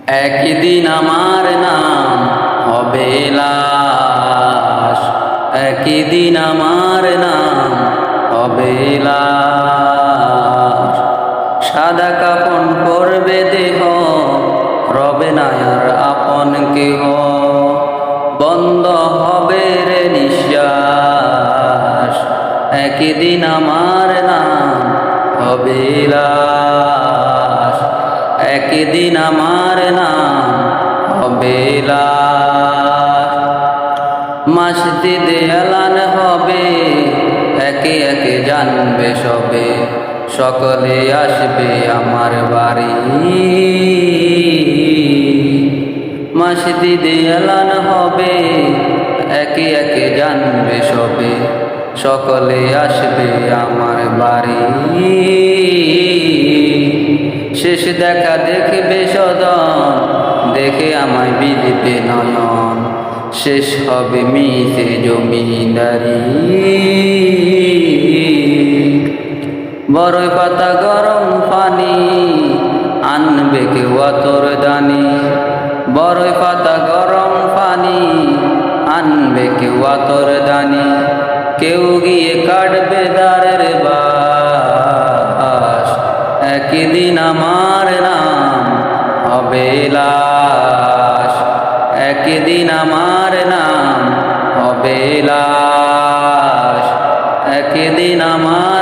একদিন আমার নাম হবে লাশ, একদিন আমার নাম হবে লাশ। সাদা কাফন পরবে দেহ, রবে না আর আপন কেহ, বন্ধ হবে রে নিঃশ্বাস। একদিন আমার নাম হবে লাশ, একদিন আমার নাম হবে লাশ। মসজিদে এলান হবে, একে একে জানবে সবে, সকলে আসবে আমার বাড়ি। মসজিদে এলান হবে, একে একে জানবে সবে, সকলে আসবে আমার বাড়ি। শেষ দেখা দেখবে সদন, দেখে আমায় বিলিবে নয়ন, শেষ হবে মিশে জমিদারি। বড়ই পাতা গরম পানি, আনবে কেউ আতর দানি। বড়ই পাতা গরম পানি, আনবে কেউ আতর দানি। কেউ গিয়ে কাটবে দাঁড়ের বাঁশ, একদিন আমার নাম হবে লাশ, একদিন আমার নাম হবে লাশ, একদিন আমার